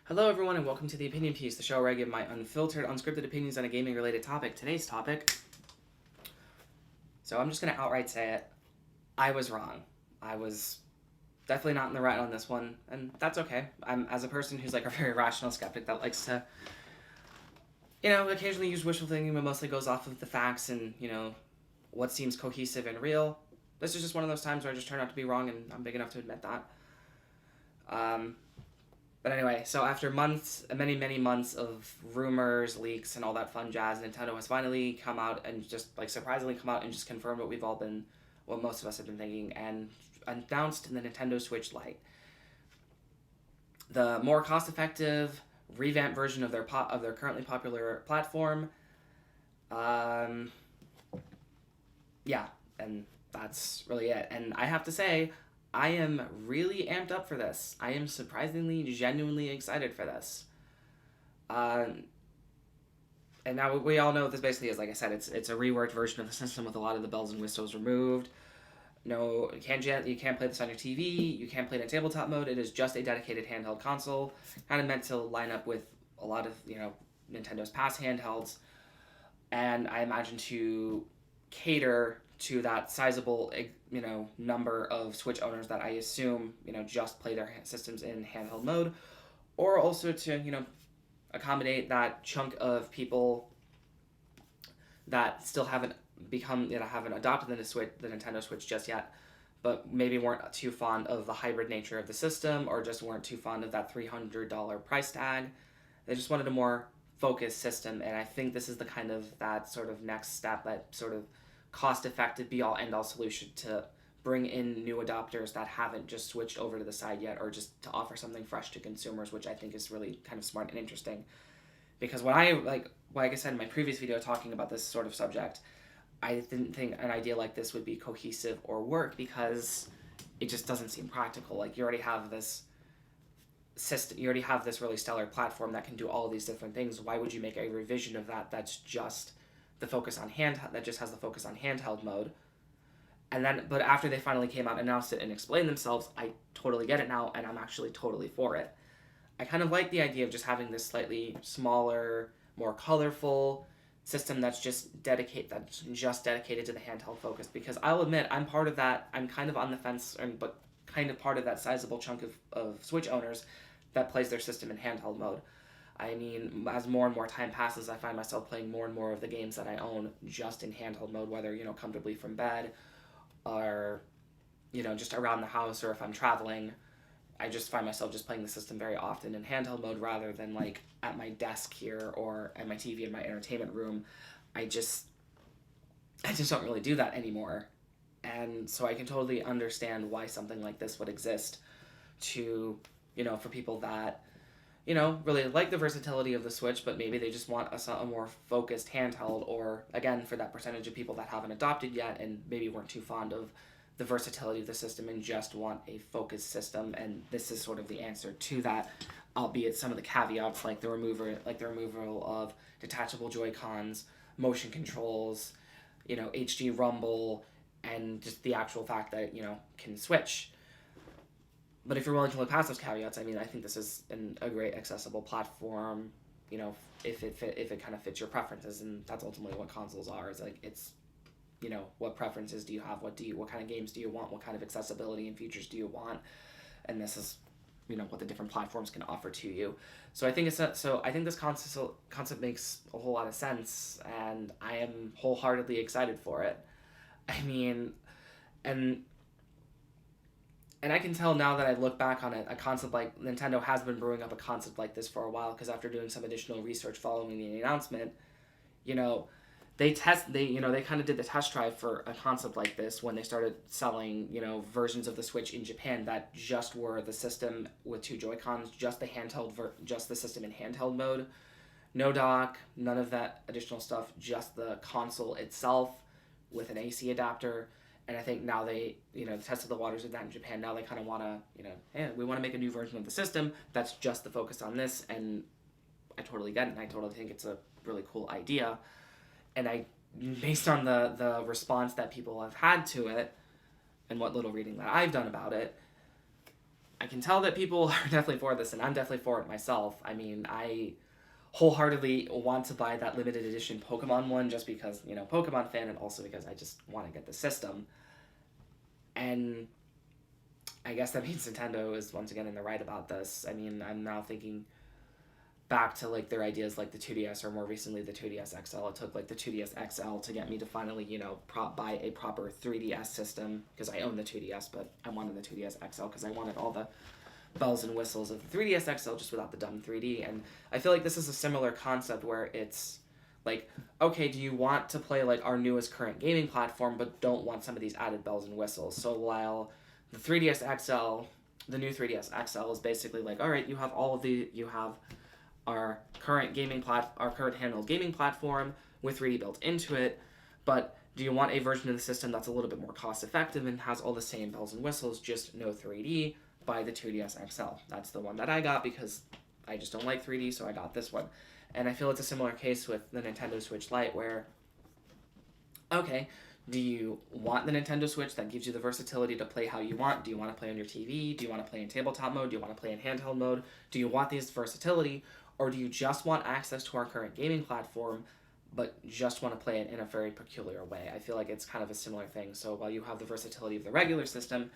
Hello, everyone, and welcome to The Opinion Piece, the show where I give my unfiltered, unscripted opinions on a gaming-related topic. Today's topic... So I'm just going to outright say it. I was wrong. I was definitely not in the right on this one, and that's okay. I'm, as a person who's like a very rational skeptic that likes to, occasionally use wishful thinking, but mostly goes off of the facts and, what seems cohesive and real. This is just one of those times where I just turn out to be wrong, and I'm big enough to admit that. But anyway, so after months, many, many months of rumors, leaks, and all that fun jazz, Nintendo has finally come out and just, surprisingly come out and just confirmed what most of us have been thinking, and announced the Nintendo Switch Lite. The more cost-effective, revamped version of their currently popular platform. Yeah, and that's really it. And I have to say, I am really amped up for this. I am surprisingly, genuinely excited for this. And now we all know what this basically is. Like I said, it's a reworked version of the system with a lot of the bells and whistles removed. No, you can't play this on your TV. You can't play it in tabletop mode. It is just a dedicated handheld console, kind of meant to line up with a lot of Nintendo's past handhelds, and I imagine to cater to that sizable number of Switch owners that I assume just play their systems in handheld mode, or also to accommodate that chunk of people that still haven't adopted the Nintendo Switch just yet, but maybe weren't too fond of the hybrid nature of the system, or just weren't too fond of that $300 price tag. They just wanted a more focused system, and I think this is that sort of next step, that sort of cost-effective, be-all, end-all solution to bring in new adopters that haven't just switched over to the side yet, or just to offer something fresh to consumers, which I think is really kind of smart and interesting. Because when like I said in my previous video talking about this sort of subject, I didn't think an idea like this would be cohesive or work, because it just doesn't seem practical. Like, you already have this system, you already have this really stellar platform that can do all of these different things. Why would you make a revision of that that's just the focus on that just has the focus on handheld mode? And then, but after they finally came out, announced it, and explained themselves, I totally get it now, and I'm actually totally for it. I kind of like the idea of just having this slightly smaller, more colorful system that's just dedicated to the handheld focus. Because I'll admit, I'm part of that. I'm kind of on the fence, but kind of part of that sizable chunk of Switch owners that plays their system in handheld mode. I mean, as more and more time passes, I find myself playing more and more of the games that I own just in handheld mode, whether, comfortably from bed, or, just around the house, or if I'm traveling. I just find myself just playing the system very often in handheld mode, rather than like at my desk here or at my TV in my entertainment room. I just don't really do that anymore. And so I can totally understand why something like this would exist to, for people that, really like the versatility of the Switch, but maybe they just want a more focused handheld, or, again, for that percentage of people that haven't adopted yet and maybe weren't too fond of the versatility of the system and just want a focused system. And this is sort of the answer to that, albeit some of the caveats, like the removal of detachable Joy-Cons, motion controls, HD rumble, and just the actual fact that can switch. But if you're willing to look past those caveats, I mean, I think this is a great accessible platform, if it kind of fits your preferences. And that's ultimately what consoles are. It's what preferences do you have? What kind of games do you want? What kind of accessibility and features do you want? And this is, what the different platforms can offer to you. So I think this concept makes a whole lot of sense, and I am wholeheartedly excited for it. I mean, and I can tell now that I look back on it, a concept like Nintendo has been brewing up a concept like this for a while, because after doing some additional research following the announcement, they kind of did the test drive for a concept like this when they started selling, versions of the Switch in Japan that just were the system with two Joy-Cons, just the system in handheld mode. No dock, none of that additional stuff, just the console itself with an AC adapter. And I think now they, tested the waters of that in Japan. Now they kind of want to, hey, we want to make a new version of the system that's just the focus on this. And I totally get it, and I totally think it's a really cool idea. And based on the response that people have had to it, and what little reading that I've done about it, I can tell that people are definitely for this, and I'm definitely for it myself. I mean, I wholeheartedly want to buy that limited edition Pokemon one just because, Pokemon fan, and also because I just want to get the system. And I guess that means Nintendo is once again in the right about this. I mean, I'm now thinking back to like their ideas like the 2DS, or more recently the 2DS XL. It took like the 2DS XL to get me to finally, buy a proper 3DS system, because I own the 2DS, but I wanted the 2DS XL because I wanted all the bells and whistles of the 3DS XL just without the dumb 3D. And I feel like this is a similar concept where it's like, okay, do you want to play like our newest current gaming platform but don't want some of these added bells and whistles? So while the 3DS XL, the new 3DS XL is basically like, all right, you have our current our current handheld gaming platform with 3D built into it, but do you want a version of the system that's a little bit more cost effective and has all the same bells and whistles, just no 3D? Buy the 2DS XL. That's the one that I got because I just don't like 3D, so I got this one. And I feel it's a similar case with the Nintendo Switch Lite, where, okay, do you want the Nintendo Switch that gives you the versatility to play how you want? Do you want to play on your TV? Do you want to play in tabletop mode? Do you want to play in handheld mode? Do you want this versatility? Or do you just want access to our current gaming platform, but just want to play it in a very peculiar way? I feel like it's kind of a similar thing. So while you have the versatility of the regular system,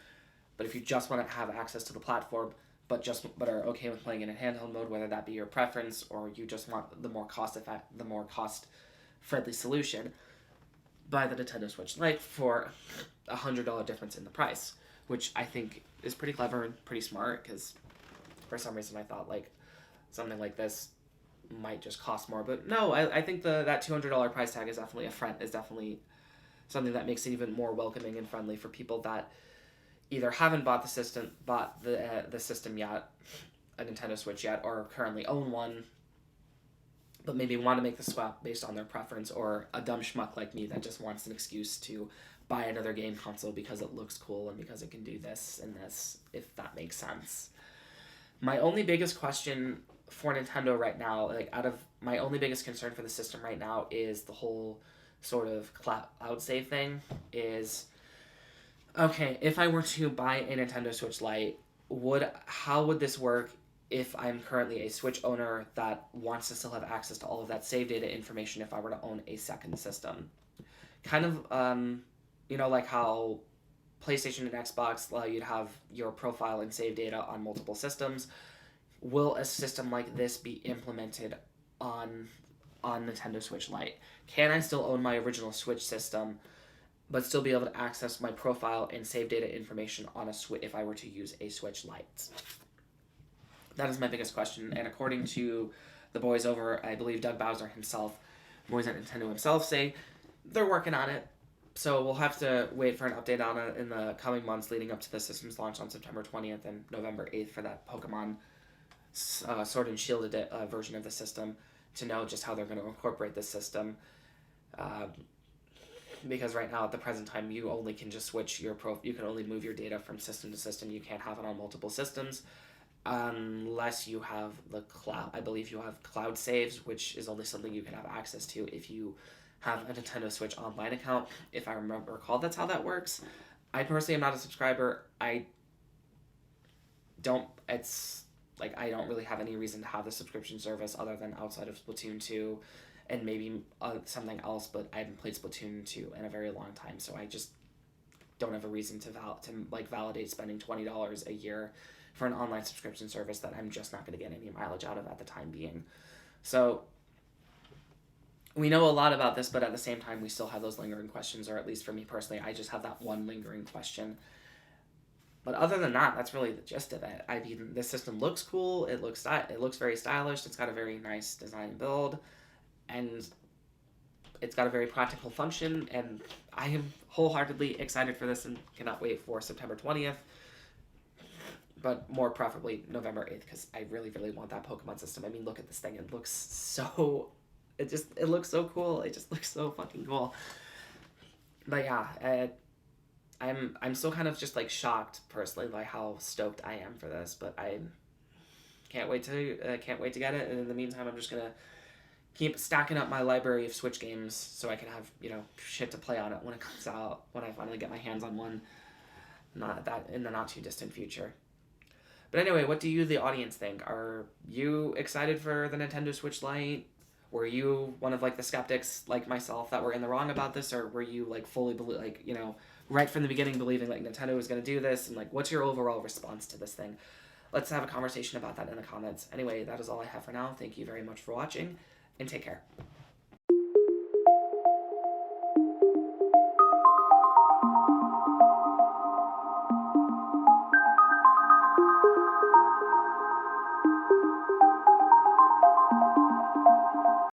but if you just want to have access to the platform, but are okay with playing in a handheld mode, whether that be your preference or you just want the more cost friendly solution, buy the Nintendo Switch Lite for $100 difference in the price, which I think is pretty clever and pretty smart, because for some reason I thought like something like this might just cost more, but no, I think that $200 price tag is definitely something that makes it even more welcoming and friendly for people that either haven't bought the system yet, a Nintendo Switch yet, or currently own one, but maybe want to make the swap based on their preference, or a dumb schmuck like me that just wants an excuse to buy another game console because it looks cool and because it can do this and this, if that makes sense. My only biggest question for Nintendo right now, my only biggest concern for the system right now is the whole sort of cloud save thing. Is, okay, if I were to buy a Nintendo Switch Lite, how would this work if I'm currently a Switch owner that wants to still have access to all of that save data information if I were to own a second system? Kind of, like how PlayStation and Xbox allow you to have your profile and save data on multiple systems. Will a system like this be implemented on Nintendo Switch Lite? Can I still own my original Switch system, but still be able to access my profile and save data information on a Switch if I were to use a Switch Lite? That is my biggest question, and according to the boys over, I believe Doug Bowser himself, boys at Nintendo himself, say they're working on it. So we'll have to wait for an update on it in the coming months leading up to the system's launch on September 20th and November 8th for that Pokemon Sword and Shield version of the system, to know just how they're going to incorporate this system. Because right now, at the present time, you only can just switch you can only move your data from system to system. You can't have it on multiple systems unless you have the cloud. I believe you have cloud saves, which is only something you can have access to if you have a Nintendo Switch Online account. If I recall, that's how that works. I personally am not a subscriber. I don't really have any reason to have the subscription service other than outside of Splatoon 2 and maybe something else, but I haven't played Splatoon 2 in a very long time, so I just don't have a reason to validate spending $20 a year for an online subscription service that I'm just not going to get any mileage out of at the time being. So we know a lot about this, but at the same time, we still have those lingering questions, or at least for me personally, I just have that one lingering question. But other than that, that's really the gist of it. I mean, this system looks cool. It looks very stylish. It's got a very nice design build, and it's got a very practical function. And I am wholeheartedly excited for this and cannot wait for September 20th. But more preferably November 8th, because I really, really want that Pokemon system. I mean, look at this thing. It looks so... It looks so cool. It just looks so fucking cool. But yeah, I'm still kind of just like shocked personally by how stoked I am for this, but I can't wait to get it. And in the meantime, I'm just gonna keep stacking up my library of Switch games so I can have shit to play on it when it comes out, when I finally get my hands on one. Not that in the not too distant future. But anyway, what do you, the audience, think? Are you excited for the Nintendo Switch Lite? Were you one of like the skeptics like myself that were in the wrong about this, or were you like fully like right from the beginning believing like Nintendo was going to do this, and like what's your overall response to this thing? Let's have a conversation about that in the comments. Anyway, that is all I have for now. Thank you very much for watching, and take care.